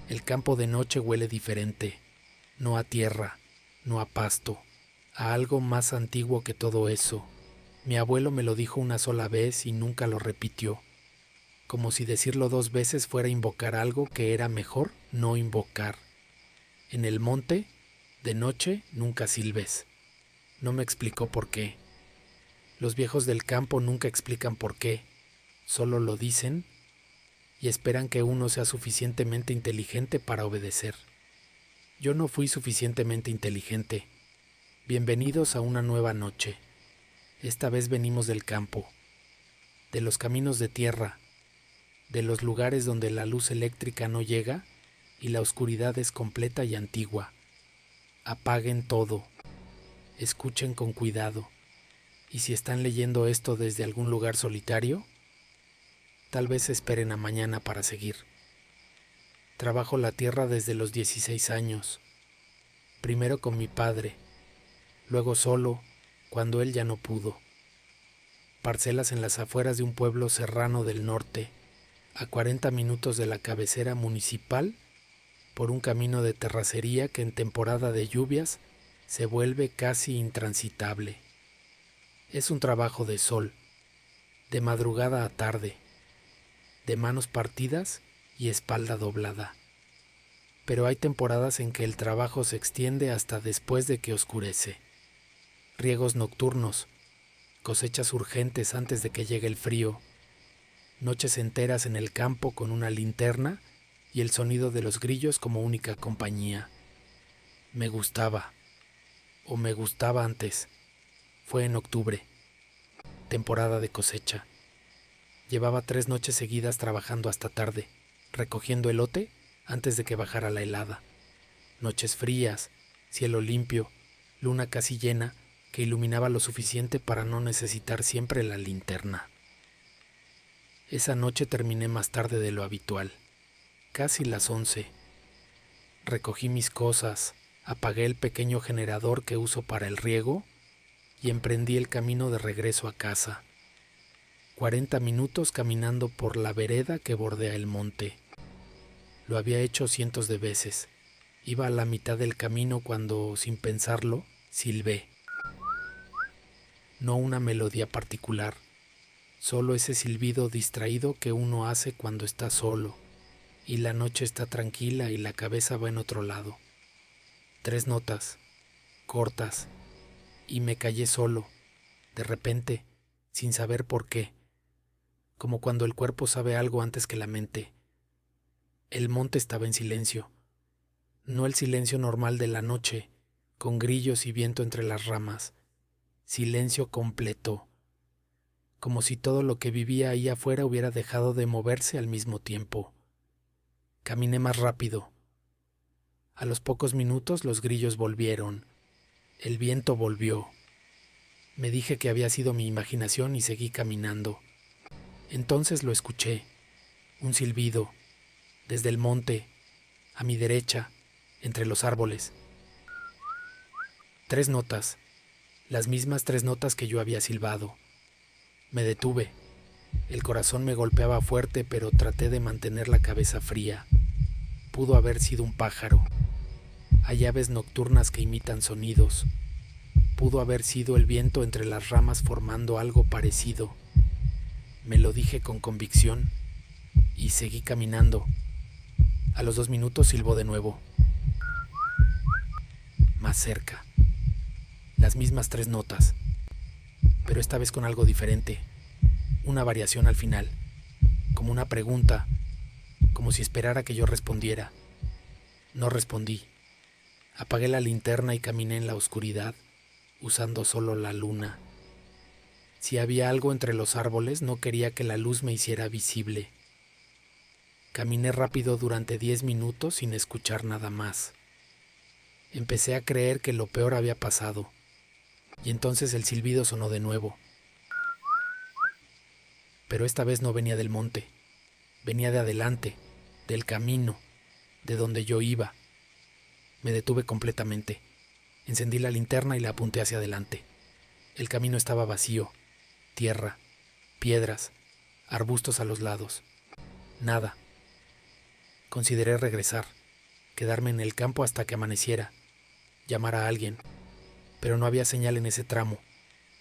El campo de noche huele diferente, no a tierra, no a pasto, a algo más antiguo que todo eso. Mi abuelo me lo dijo una sola vez y nunca lo repitió, como si decirlo 2 veces fuera invocar algo que era mejor no invocar. En el monte, de noche, nunca silbes. No me explicó por qué. Los viejos del campo nunca explican por qué, solo lo dicen y esperan que uno sea suficientemente inteligente para obedecer. Yo no fui suficientemente inteligente. Bienvenidos a una nueva noche. Esta vez venimos del campo, de los caminos de tierra, de los lugares donde la luz eléctrica no llega y la oscuridad es completa y antigua. Apaguen todo, escuchen con cuidado, y si están leyendo esto desde algún lugar solitario, tal vez esperen a mañana para seguir. Trabajo la tierra desde los 16 años, primero con mi padre, luego solo, cuando él ya no pudo. Parcelas en las afueras de un pueblo serrano del norte, a 40 minutos de la cabecera municipal, por un camino de terracería que en temporada de lluvias se vuelve casi intransitable. Es un trabajo de sol, de madrugada a tarde, de manos partidas y espalda doblada. Pero hay temporadas en que el trabajo se extiende hasta después de que oscurece. Riegos nocturnos, cosechas urgentes antes de que llegue el frío, noches enteras en el campo con una linterna y el sonido de los grillos como única compañía. Me gustaba, o me gustaba antes. Fue en octubre, temporada de cosecha. Llevaba 3 noches seguidas trabajando hasta tarde, recogiendo elote antes de que bajara la helada. Noches frías, cielo limpio, luna casi llena que iluminaba lo suficiente para no necesitar siempre la linterna. Esa noche terminé más tarde de lo habitual, casi las 11. Recogí mis cosas, apagué el pequeño generador que uso para el riego y emprendí el camino de regreso a casa. 40 minutos caminando por la vereda que bordea el monte. Lo había hecho cientos de veces. Iba a la mitad del camino cuando, sin pensarlo, silbé. No una melodía particular, solo ese silbido distraído que uno hace cuando está solo y la noche está tranquila y la cabeza va en otro lado. 3 notas, cortas, y me callé solo, de repente, sin saber por qué, como cuando el cuerpo sabe algo antes que la mente. El monte estaba en silencio, no el silencio normal de la noche, con grillos y viento entre las ramas. Silencio completo, como si todo lo que vivía ahí afuera hubiera dejado de moverse al mismo tiempo. Caminé más rápido. A los pocos minutos los grillos volvieron, el viento volvió. Me dije que había sido mi imaginación y seguí caminando. Entonces lo escuché, un silbido, desde el monte, a mi derecha, entre los árboles. 3 notas, las mismas 3 notas que yo había silbado. Me detuve. El corazón me golpeaba fuerte, pero traté de mantener la cabeza fría. Pudo haber sido un pájaro. Hay aves nocturnas que imitan sonidos. Pudo haber sido el viento entre las ramas formando algo parecido. Me lo dije con convicción y seguí caminando. A los 2 minutos silbó de nuevo. Más cerca. Las mismas 3 notas, pero esta vez con algo diferente. Una variación al final, como una pregunta, como si esperara que yo respondiera. No respondí. Apagué la linterna y caminé en la oscuridad, usando solo la luna. Si había algo entre los árboles, no quería que la luz me hiciera visible. Caminé rápido durante 10 minutos sin escuchar nada más. Empecé a creer que lo peor había pasado, y entonces el silbido sonó de nuevo. Pero esta vez no venía del monte, venía de adelante, del camino, de donde yo iba. Me detuve completamente. Encendí la linterna y la apunté hacia adelante. El camino estaba vacío, tierra, piedras, arbustos a los lados. Nada. Consideré regresar, quedarme en el campo hasta que amaneciera, llamar a alguien, pero no había señal en ese tramo,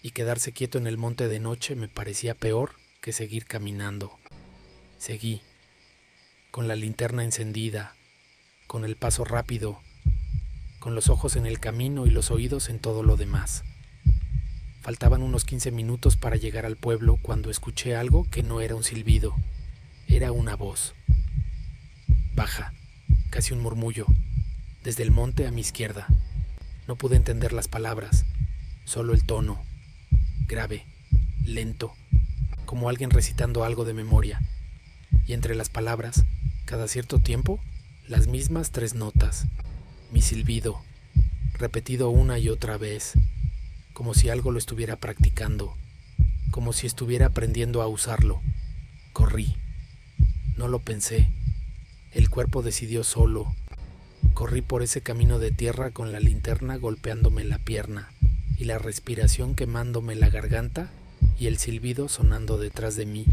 y quedarse quieto en el monte de noche me parecía peor que seguir caminando. Seguí, con la linterna encendida, con el paso rápido, con los ojos en el camino y los oídos en todo lo demás. Faltaban unos 15 minutos para llegar al pueblo cuando escuché algo que no era un silbido, era una voz. Baja, casi un murmullo, desde el monte a mi izquierda. No pude entender las palabras, solo el tono, grave, lento, como alguien recitando algo de memoria. Y entre las palabras, cada cierto tiempo, las mismas 3 notas. Mi silbido, repetido una y otra vez, como si algo lo estuviera practicando, como si estuviera aprendiendo a usarlo. Corrí. No lo pensé. El cuerpo decidió solo. Corrí por ese camino de tierra con la linterna golpeándome la pierna y la respiración quemándome la garganta y el silbido sonando detrás de mí.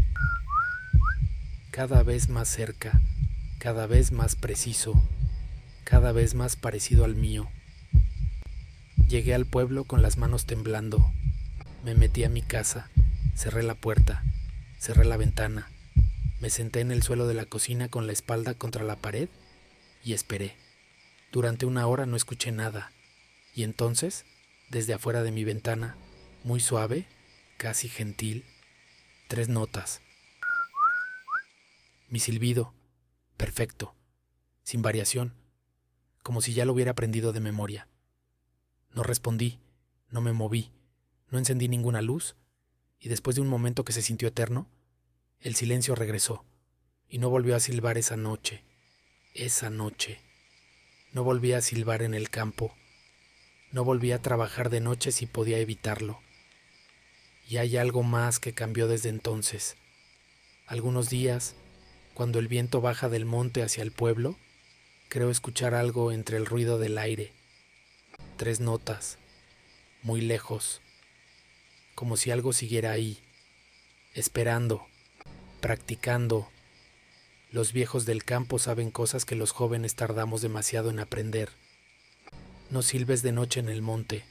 Cada vez más cerca, cada vez más preciso, cada vez más parecido al mío. Llegué al pueblo con las manos temblando. Me metí a mi casa, cerré la puerta, cerré la ventana, me senté en el suelo de la cocina con la espalda contra la pared y esperé. Durante 1 hora no escuché nada, y entonces, desde afuera de mi ventana, muy suave, casi gentil, 3 notas. Mi silbido, perfecto, sin variación, como si ya lo hubiera aprendido de memoria. No respondí, no me moví, no encendí ninguna luz, y después de un momento que se sintió eterno, el silencio regresó, y no volvió a silbar esa noche. No volví a silbar en el campo, no volví a trabajar de noche si podía evitarlo. Y hay algo más que cambió desde entonces. Algunos días, cuando el viento baja del monte hacia el pueblo, creo escuchar algo entre el ruido del aire. 3 notas, muy lejos, como si algo siguiera ahí, esperando, practicando. Los viejos del campo saben cosas que los jóvenes tardamos demasiado en aprender. No silbes de noche en el monte,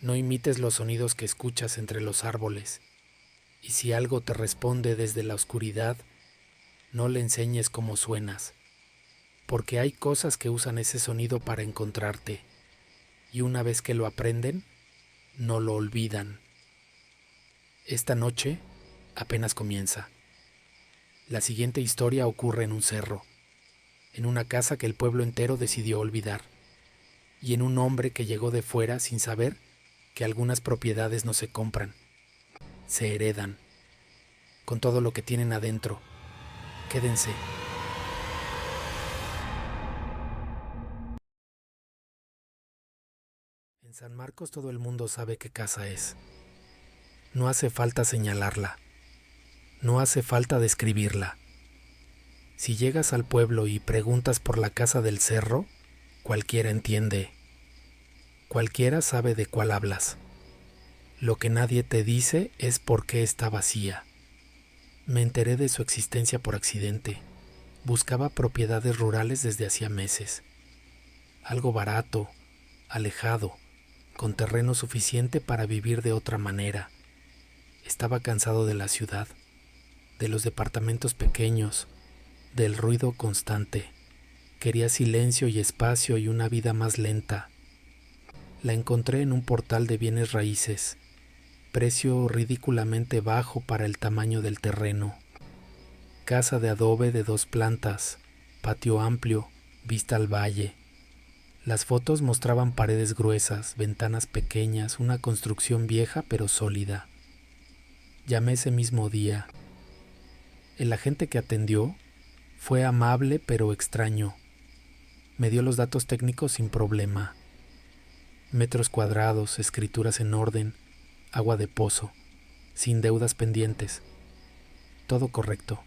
no imites los sonidos que escuchas entre los árboles, y si algo te responde desde la oscuridad, no le enseñes cómo suenas, porque hay cosas que usan ese sonido para encontrarte, y una vez que lo aprenden, no lo olvidan. Esta noche apenas comienza. La siguiente historia ocurre en un cerro, en una casa que el pueblo entero decidió olvidar, y en un hombre que llegó de fuera sin saber que algunas propiedades no se compran, se heredan, con todo lo que tienen adentro. Quédense. En San Marcos todo el mundo sabe qué casa es. No hace falta señalarla. No hace falta describirla. Si llegas al pueblo y preguntas por la casa del cerro, cualquiera entiende. Cualquiera sabe de cuál hablas. Lo que nadie te dice es por qué está vacía. Me enteré de su existencia por accidente. Buscaba propiedades rurales desde hacía meses. Algo barato, alejado, con terreno suficiente para vivir de otra manera. Estaba cansado de la ciudad, de los departamentos pequeños, del ruido constante. Quería silencio y espacio y una vida más lenta. La encontré en un portal de bienes raíces, precio ridículamente bajo para el tamaño del terreno. Casa de adobe de 2 plantas, patio amplio, vista al valle. Las fotos mostraban paredes gruesas, ventanas pequeñas, una construcción vieja pero sólida. Llamé ese mismo día. El agente que atendió fue amable pero extraño. Me dio los datos técnicos sin problema. Metros cuadrados, escrituras en orden, agua de pozo, sin deudas pendientes. Todo correcto.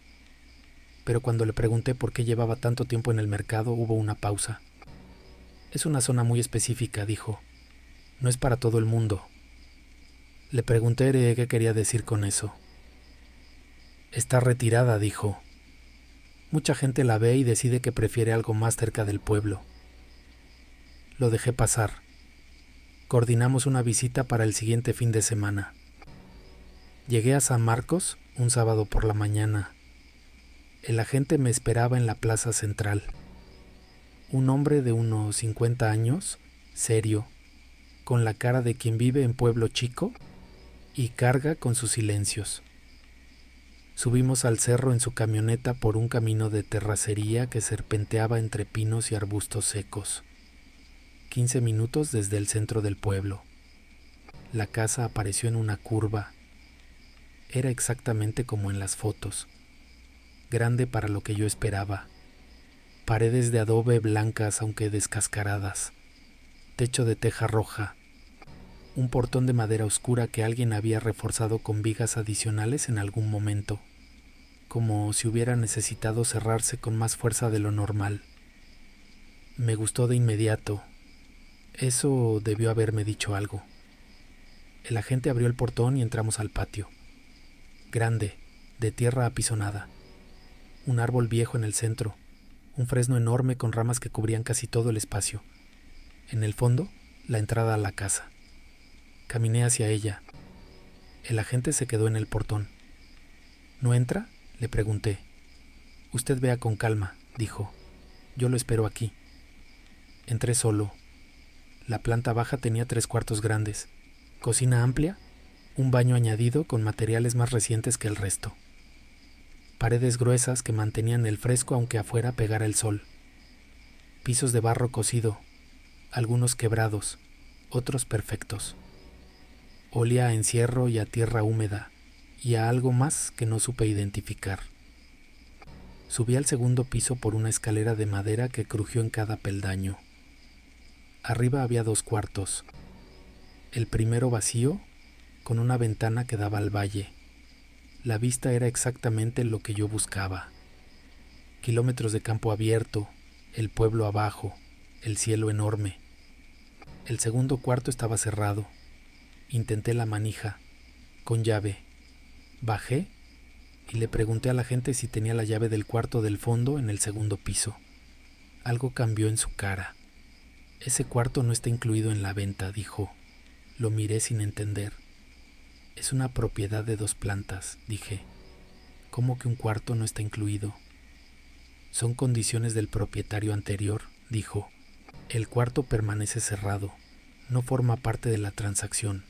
Pero cuando le pregunté por qué llevaba tanto tiempo en el mercado, hubo una pausa. Es una zona muy específica, dijo. No es para todo el mundo. Le pregunté qué quería decir con eso. Está retirada, dijo. Mucha gente la ve y decide que prefiere algo más cerca del pueblo. Lo dejé pasar. Coordinamos una visita para el siguiente fin de semana. Llegué a San Marcos un sábado por la mañana. El agente me esperaba en la plaza central. Un hombre de unos 50 años, serio, con la cara de quien vive en pueblo chico y carga con sus silencios. Subimos al cerro en su camioneta por un camino de terracería que serpenteaba entre pinos y arbustos secos. 15 minutos desde el centro del pueblo. La casa apareció en una curva. Era exactamente como en las fotos. Grande para lo que yo esperaba. Paredes de adobe blancas aunque descascaradas. Techo de teja roja. Un portón de madera oscura que alguien había reforzado con vigas adicionales en algún momento, como si hubiera necesitado cerrarse con más fuerza de lo normal. Me gustó de inmediato. Eso debió haberme dicho algo. El agente abrió el portón y entramos al patio. Grande, de tierra apisonada. Un árbol viejo en el centro, un fresno enorme con ramas que cubrían casi todo el espacio. En el fondo, la entrada a la casa. Caminé hacia ella. El agente se quedó en el portón. ¿No entra?, le pregunté. Usted vea con calma, dijo. Yo lo espero aquí. Entré solo. La planta baja tenía 3 cuartos grandes, cocina amplia, un baño añadido con materiales más recientes que el resto. Paredes gruesas que mantenían el fresco aunque afuera pegara el sol. Pisos de barro cocido, algunos quebrados, otros perfectos. Olía a encierro y a tierra húmeda, y a algo más que no supe identificar. Subí al segundo piso por una escalera de madera que crujió en cada peldaño. Arriba había 2 cuartos. El primero vacío, con una ventana que daba al valle. La vista era exactamente lo que yo buscaba. Kilómetros de campo abierto, el pueblo abajo, el cielo enorme. El segundo cuarto estaba cerrado. Intenté la manija, con llave. Bajé y le pregunté a la gente si tenía la llave del cuarto del fondo en el segundo piso. Algo cambió en su cara. Ese cuarto no está incluido en la venta, dijo. Lo miré sin entender. Es una propiedad de 2 plantas, dije. ¿Cómo que un cuarto no está incluido? Son condiciones del propietario anterior, dijo. El cuarto permanece cerrado. No forma parte de la transacción.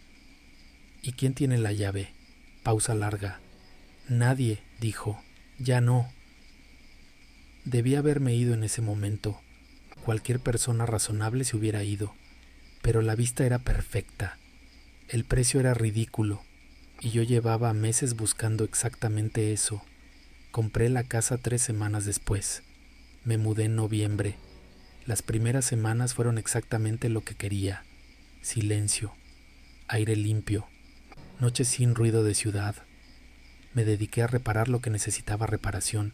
¿Y quién tiene la llave? Pausa larga. Nadie, dijo. Ya no. Debí haberme ido en ese momento. Cualquier persona razonable se hubiera ido. Pero la vista era perfecta. El precio era ridículo. Y yo llevaba meses buscando exactamente eso. Compré la casa 3 semanas después. Me mudé en noviembre. Las primeras semanas fueron exactamente lo que quería. Silencio. Aire limpio. Noches sin ruido de ciudad. Me dediqué a reparar lo que necesitaba reparación,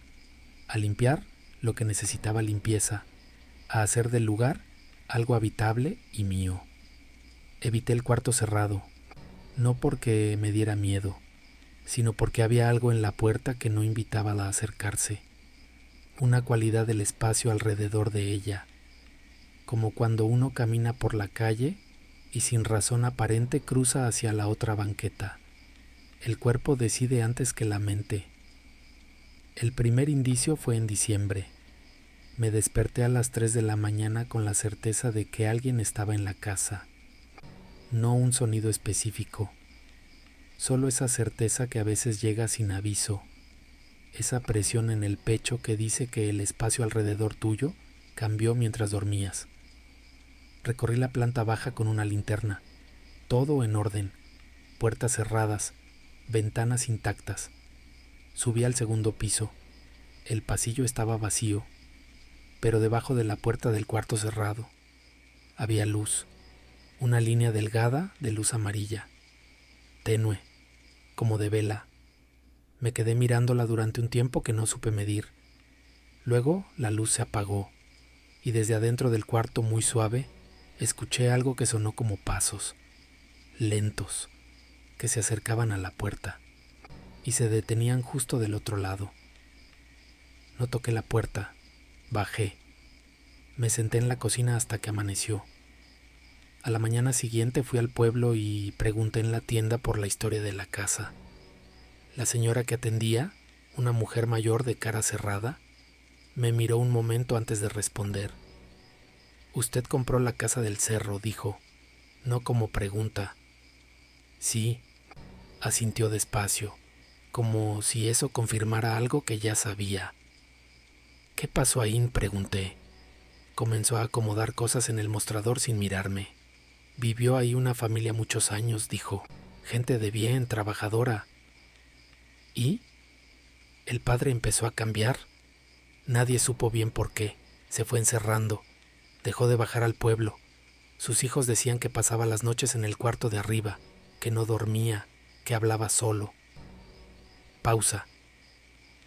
a limpiar lo que necesitaba limpieza, a hacer del lugar algo habitable y mío. Evité el cuarto cerrado, no porque me diera miedo, sino porque había algo en la puerta que no invitaba a acercarse, una cualidad del espacio alrededor de ella, como cuando uno camina por la calle y sin razón aparente cruza hacia la otra banqueta. El cuerpo decide antes que la mente. El primer indicio fue en diciembre. Me desperté a las 3 de la mañana con la certeza de que alguien estaba en la casa. No un sonido específico, solo esa certeza que a veces llega sin aviso, esa presión en el pecho que dice que el espacio alrededor tuyo cambió mientras dormías. Recorrí la planta baja con una linterna, todo en orden, puertas cerradas, ventanas intactas. Subí al segundo piso. El pasillo estaba vacío, pero debajo de la puerta del cuarto cerrado había luz, una línea delgada de luz amarilla, tenue, como de vela. Me quedé mirándola durante un tiempo que no supe medir. Luego la luz se apagó y desde adentro del cuarto, muy suave, escuché algo que sonó como pasos, lentos, que se acercaban a la puerta y se detenían justo del otro lado. No toqué la puerta. Bajé. Me senté en la cocina hasta que amaneció. A la mañana siguiente fui al pueblo y pregunté en la tienda por la historia de la casa. La señora que atendía, una mujer mayor de cara cerrada, me miró un momento antes de responder. «Usted compró la casa del cerro», dijo, no como pregunta. «Sí», asintió despacio, como si eso confirmara algo que ya sabía. «¿Qué pasó ahí?», pregunté. Comenzó a acomodar cosas en el mostrador sin mirarme. «Vivió ahí una familia muchos años», dijo. «Gente de bien, trabajadora». ¿Y? El padre empezó a cambiar. Nadie supo bien por qué. Se fue encerrando. Dejó de bajar al pueblo. Sus hijos decían que pasaba las noches en el cuarto de arriba, que no dormía, que hablaba solo. Pausa.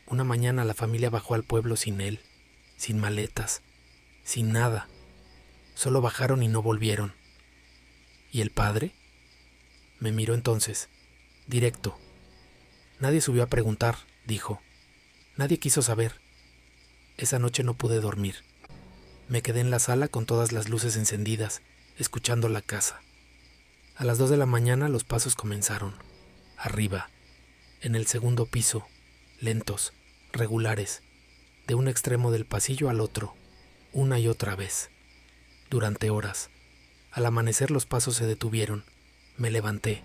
Una mañana la familia bajó al pueblo sin él, sin maletas, sin nada. Solo bajaron y no volvieron. ¿Y el padre? Me miró entonces, directo. Nadie subió a preguntar, dijo. Nadie quiso saber. Esa noche no pude dormir. Me quedé en la sala con todas las luces encendidas, escuchando la casa. A las 2 de la mañana los pasos comenzaron. Arriba, en el segundo piso, lentos, regulares, de un extremo del pasillo al otro, una y otra vez. Durante horas. Al amanecer los pasos se detuvieron. Me levanté.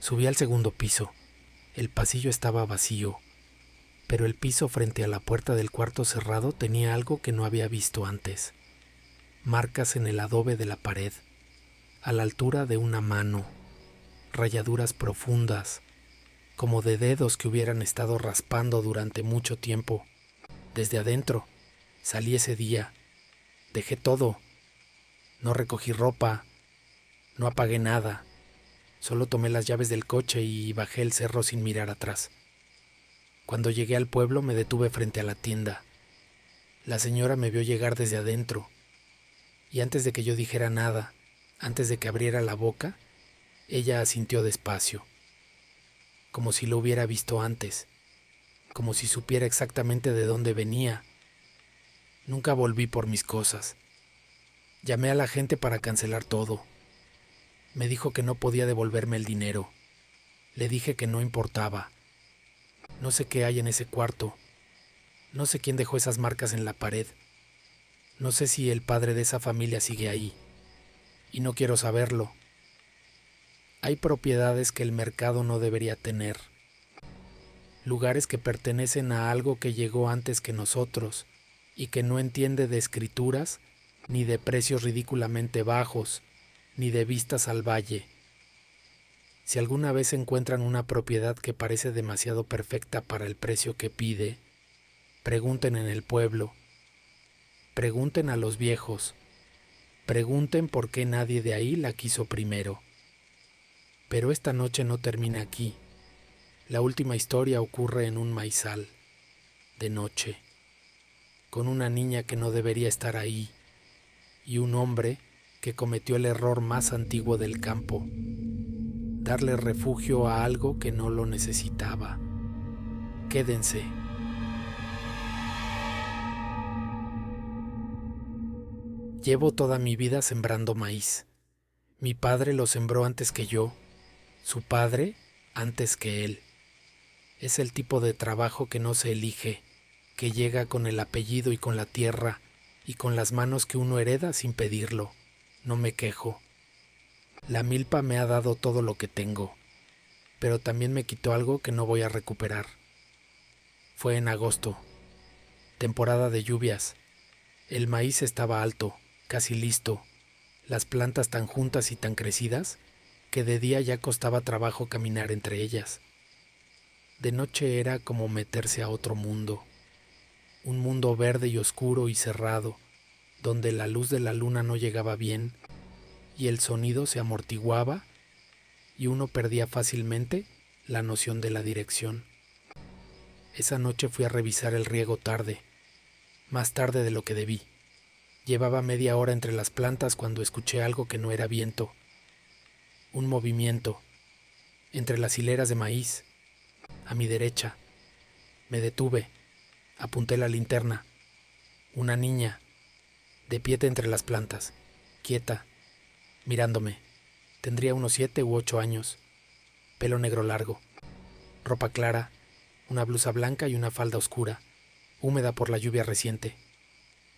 Subí al segundo piso. El pasillo estaba vacío, pero el piso frente a la puerta del cuarto cerrado tenía algo que no había visto antes. Marcas en el adobe de la pared, a la altura de una mano, rayaduras profundas, como de dedos que hubieran estado raspando durante mucho tiempo. Desde adentro, salí ese día, dejé todo, no recogí ropa, no apagué nada, solo tomé las llaves del coche y bajé el cerro sin mirar atrás. Cuando llegué al pueblo me detuve frente a la tienda. La señora me vio llegar desde adentro, y antes de que yo dijera nada, antes de que abriera la boca, ella asintió despacio, como si lo hubiera visto antes, como si supiera exactamente de dónde venía. Nunca volví por mis cosas. Llamé a la gente para cancelar todo. Me dijo que no podía devolverme el dinero. Le dije que no importaba. No sé qué hay en ese cuarto. No sé quién dejó esas marcas en la pared. No sé si el padre de esa familia sigue ahí. Y no quiero saberlo. Hay propiedades que el mercado no debería tener. Lugares que pertenecen a algo que llegó antes que nosotros y que no entiende de escrituras, ni de precios ridículamente bajos, ni de vistas al valle. Si alguna vez encuentran una propiedad que parece demasiado perfecta para el precio que pide, pregunten en el pueblo, pregunten a los viejos, pregunten por qué nadie de ahí la quiso primero. Pero esta noche no termina aquí. La última historia ocurre en un maizal, de noche, con una niña que no debería estar ahí y un hombre que cometió el error más antiguo del campo, darle refugio a algo que no lo necesitaba. Quédense. Llevo toda mi vida sembrando maíz. Mi padre lo sembró antes que yo, su padre antes que él. Es el tipo de trabajo que no se elige, que llega con el apellido y con la tierra y con las manos que uno hereda sin pedirlo. No me quejo. La milpa me ha dado todo lo que tengo, pero también me quitó algo que no voy a recuperar. Fue en agosto, temporada de lluvias. El maíz estaba alto, casi listo, las plantas tan juntas y tan crecidas que de día ya costaba trabajo caminar entre ellas. De noche era como meterse a otro mundo, un mundo verde y oscuro y cerrado, donde la luz de la luna no llegaba bien y el sonido se amortiguaba y uno perdía fácilmente la noción de la dirección. Esa noche fui a revisar el riego tarde, más tarde de lo que debí. Llevaba media hora entre las plantas cuando escuché algo que no era viento, un movimiento, entre las hileras de maíz, a mi derecha. Me detuve. Apunté la linterna. Una niña, de pie entre las plantas, quieta, mirándome. Tendría unos 7 u 8 años. Pelo negro largo, ropa clara, una blusa blanca y una falda oscura, húmeda por la lluvia reciente,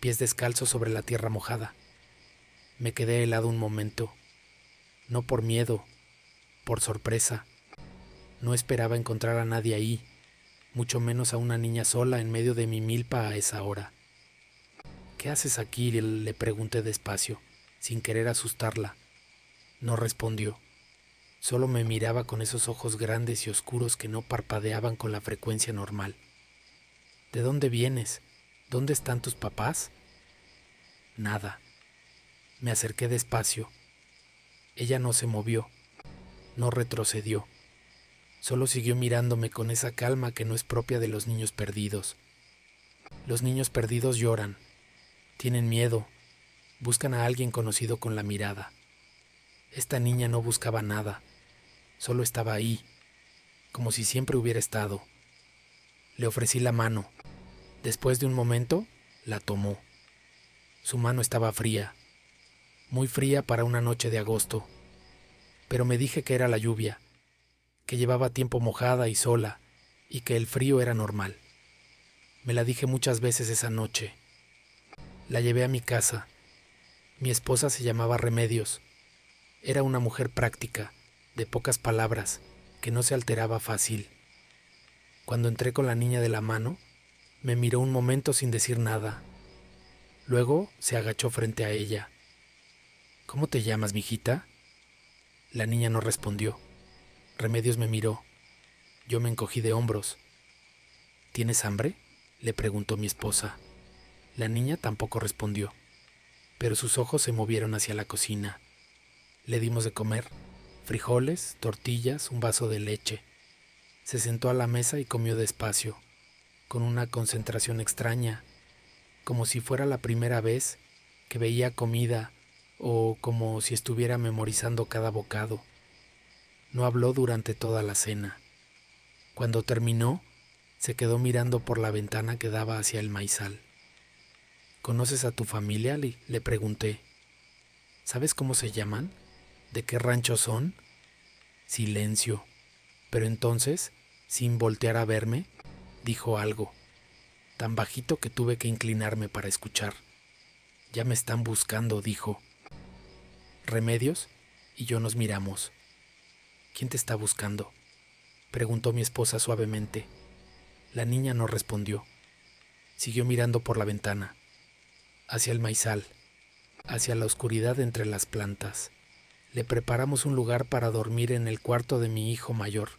pies descalzos sobre la tierra mojada. Me quedé helado un momento, no por miedo, por sorpresa. No esperaba encontrar a nadie ahí, mucho menos a una niña sola en medio de mi milpa a esa hora. ¿Qué haces aquí?, le pregunté despacio, sin querer asustarla. No respondió. Solo me miraba con esos ojos grandes y oscuros que no parpadeaban con la frecuencia normal. ¿De dónde vienes? ¿Dónde están tus papás? Nada. Me acerqué despacio. Ella no se movió, no retrocedió. Solo siguió mirándome con esa calma que no es propia de los niños perdidos. Los niños perdidos lloran, tienen miedo, buscan a alguien conocido con la mirada. Esta niña no buscaba nada, solo estaba ahí, como si siempre hubiera estado. Le ofrecí la mano. Después de un momento, la tomó. Su mano estaba fría, muy fría para una noche de agosto, pero me dije que era la lluvia, que llevaba tiempo mojada y sola, y que el frío era normal. Me la dije muchas veces esa noche. La llevé a mi casa. Mi esposa se llamaba Remedios. Era una mujer práctica, de pocas palabras, que no se alteraba fácil. Cuando entré con la niña de la mano, me miró un momento sin decir nada. Luego se agachó frente a ella. ¿Cómo te llamas, mijita? La niña no respondió. Remedios me miró. Yo me encogí de hombros. ¿Tienes hambre?, le preguntó mi esposa. La niña tampoco respondió, pero sus ojos se movieron hacia la cocina. Le dimos de comer, frijoles, tortillas, un vaso de leche. Se sentó a la mesa y comió despacio, con una concentración extraña, como si fuera la primera vez que veía comida o como si estuviera memorizando cada bocado. No habló durante toda la cena. Cuando terminó, se quedó mirando por la ventana que daba hacia el maizal. ¿Conoces a tu familia?, le pregunté. ¿Sabes cómo se llaman? ¿De qué rancho son? Silencio. Pero entonces, sin voltear a verme, dijo algo, tan bajito que tuve que inclinarme para escuchar. Ya me están buscando, dijo. Remedios y yo nos miramos. ¿Quién te está buscando?, preguntó mi esposa suavemente. La niña no respondió. Siguió mirando por la ventana, hacia el maizal, hacia la oscuridad entre las plantas. Le preparamos un lugar para dormir en el cuarto de mi hijo mayor,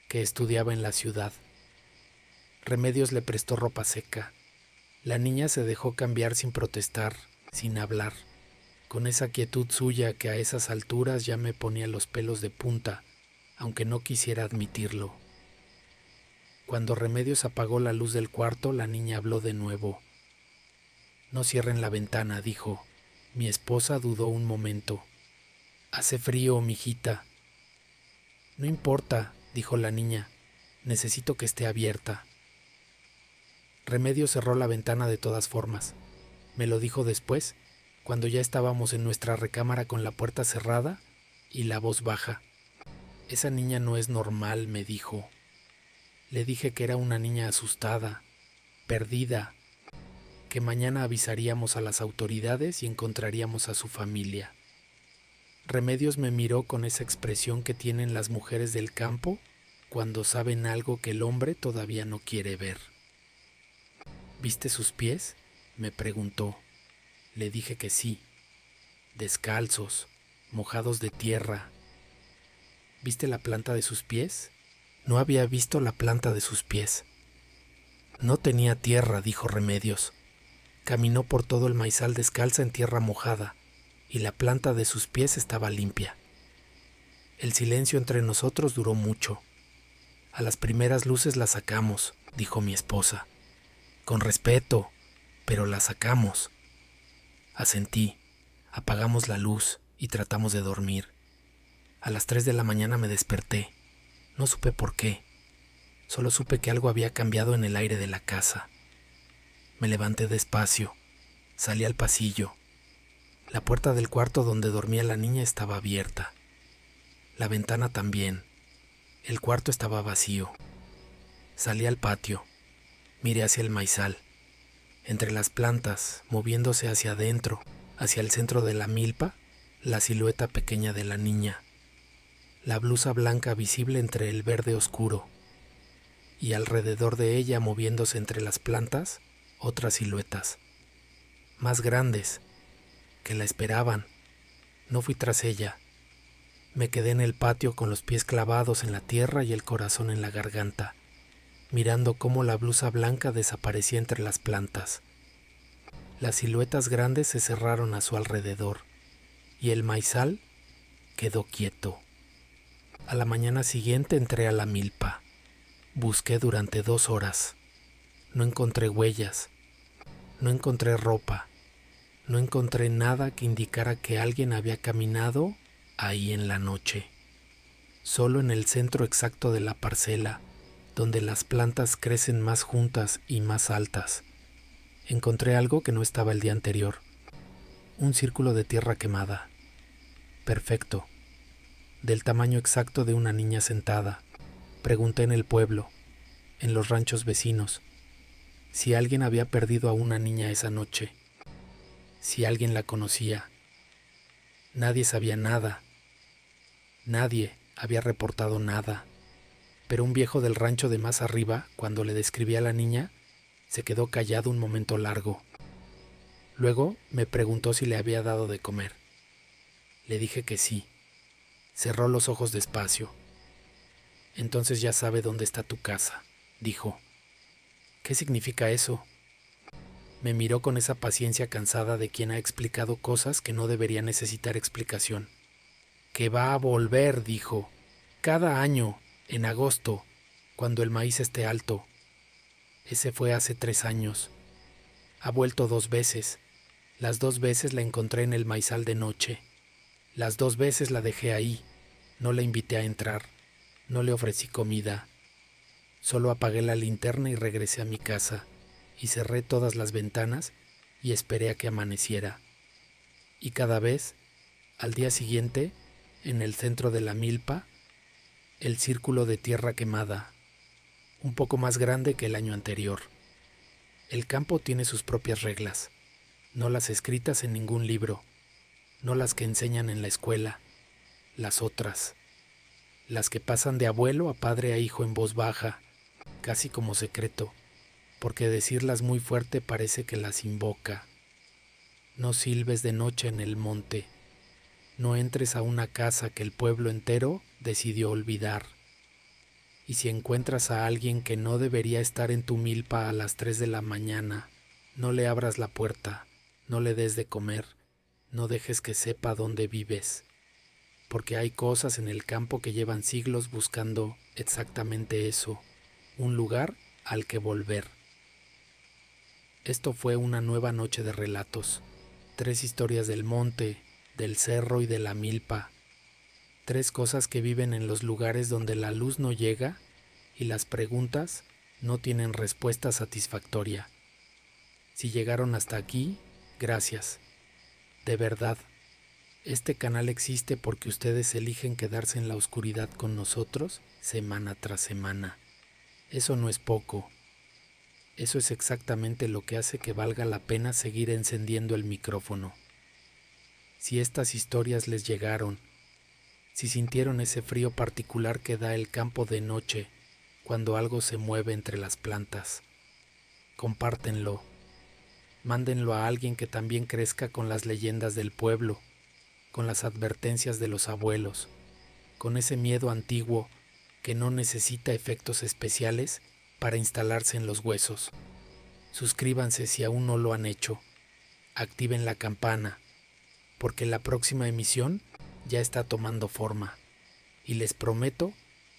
que estudiaba en la ciudad. Remedios le prestó ropa seca. La niña se dejó cambiar sin protestar, sin hablar, con esa quietud suya que a esas alturas ya me ponía los pelos de punta, aunque no quisiera admitirlo. Cuando Remedios apagó la luz del cuarto, la niña habló de nuevo. No cierren la ventana, dijo. Mi esposa dudó un momento. Hace frío, mijita. No importa, dijo la niña. Necesito que esté abierta. Remedios cerró la ventana de todas formas. Me lo dijo después, cuando ya estábamos en nuestra recámara con la puerta cerrada y la voz baja. Esa niña no es normal, me dijo. Le dije que era una niña asustada, perdida, que mañana avisaríamos a las autoridades y encontraríamos a su familia. Remedios me miró con esa expresión que tienen las mujeres del campo cuando saben algo que el hombre todavía no quiere ver. ¿Viste sus pies?, me preguntó. Le dije que sí, descalzos, mojados de tierra. ¿Viste la planta de sus pies? No había visto la planta de sus pies. No tenía tierra, dijo Remedios. Caminó por todo el maizal descalza en tierra mojada, y la planta de sus pies estaba limpia. El silencio entre nosotros duró mucho. A las primeras luces la sacamos, dijo mi esposa. Con respeto, pero la sacamos. Asentí, apagamos la luz y tratamos de dormir. A las 3 de la mañana me desperté. No supe por qué. Solo supe que algo había cambiado en el aire de la casa. Me levanté despacio, salí al pasillo. La puerta del cuarto donde dormía la niña estaba abierta. La ventana también. El cuarto estaba vacío. Salí al patio, miré hacia el maizal. Entre las plantas, moviéndose hacia adentro, hacia el centro de la milpa, la silueta pequeña de la niña. La blusa blanca visible entre el verde oscuro. Y alrededor de ella, moviéndose entre las plantas, otras siluetas. Más grandes, que la esperaban. No fui tras ella. Me quedé en el patio con los pies clavados en la tierra y el corazón en la garganta, mirando cómo la blusa blanca desaparecía entre las plantas. Las siluetas grandes se cerraron a su alrededor y el maizal quedó quieto. A la mañana siguiente entré a la milpa. Busqué durante 2 horas. No encontré huellas. No encontré ropa. No encontré nada que indicara que alguien había caminado ahí en la noche. Solo en el centro exacto de la parcela, donde las plantas crecen más juntas y más altas, encontré algo que no estaba el día anterior. Un círculo de tierra quemada. Perfecto. Del tamaño exacto de una niña sentada. Pregunté en el pueblo, en los ranchos vecinos, si alguien había perdido a una niña esa noche, si alguien la conocía. Nadie sabía nada. Nadie había reportado nada. Pero un viejo del rancho de más arriba, cuando le describí a la niña, se quedó callado un momento largo. Luego me preguntó si le había dado de comer. Le dije que sí. Cerró los ojos despacio. Entonces ya sabe dónde está tu casa, dijo. ¿Qué significa eso? Me miró con esa paciencia cansada de quien ha explicado cosas que no debería necesitar explicación. Que va a volver, dijo. Cada año, en agosto, cuando el maíz esté alto. Ese fue hace 3 años. Ha vuelto 2 veces. Las 2 veces la encontré en el maizal de noche. Las 2 veces la dejé ahí. No la invité a entrar. No le ofrecí comida. Solo apagué la linterna y regresé a mi casa. Y cerré todas las ventanas y esperé a que amaneciera. Y cada vez, al día siguiente, en el centro de la milpa, el círculo de tierra quemada, un poco más grande que el año anterior. El campo tiene sus propias reglas, no las escritas en ningún libro, no las que enseñan en la escuela, las otras, las que pasan de abuelo a padre a hijo en voz baja, casi como secreto, porque decirlas muy fuerte parece que las invoca. No silbes de noche en el monte, no entres a una casa que el pueblo entero decidió olvidar. Y si encuentras a alguien que no debería estar en tu milpa a las 3 de la mañana, no le abras la puerta, no le des de comer, no dejes que sepa dónde vives, porque hay cosas en el campo que llevan siglos buscando exactamente eso, un lugar al que volver. Esto fue una nueva noche de relatos, 3 historias del monte, del cerro y de la milpa, 3 cosas que viven en los lugares donde la luz no llega y las preguntas no tienen respuesta satisfactoria. Si llegaron hasta aquí, gracias. De verdad, este canal existe porque ustedes eligen quedarse en la oscuridad con nosotros semana tras semana. Eso no es poco. Eso es exactamente lo que hace que valga la pena seguir encendiendo el micrófono. Si estas historias les llegaron, si sintieron ese frío particular que da el campo de noche cuando algo se mueve entre las plantas, compártenlo. Mándenlo a alguien que también crezca con las leyendas del pueblo, con las advertencias de los abuelos, con ese miedo antiguo que no necesita efectos especiales para instalarse en los huesos. Suscríbanse si aún no lo han hecho. Activen la campana, porque la próxima emisión ya está tomando forma. Y les prometo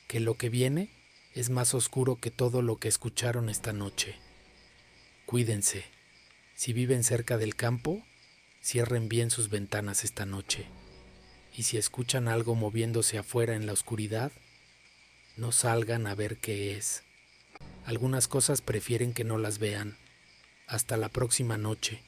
que lo que viene es más oscuro que todo lo que escucharon esta noche. Cuídense. Si viven cerca del campo, cierren bien sus ventanas esta noche. Y si escuchan algo moviéndose afuera en la oscuridad, no salgan a ver qué es. Algunas cosas prefieren que no las vean. Hasta la próxima noche.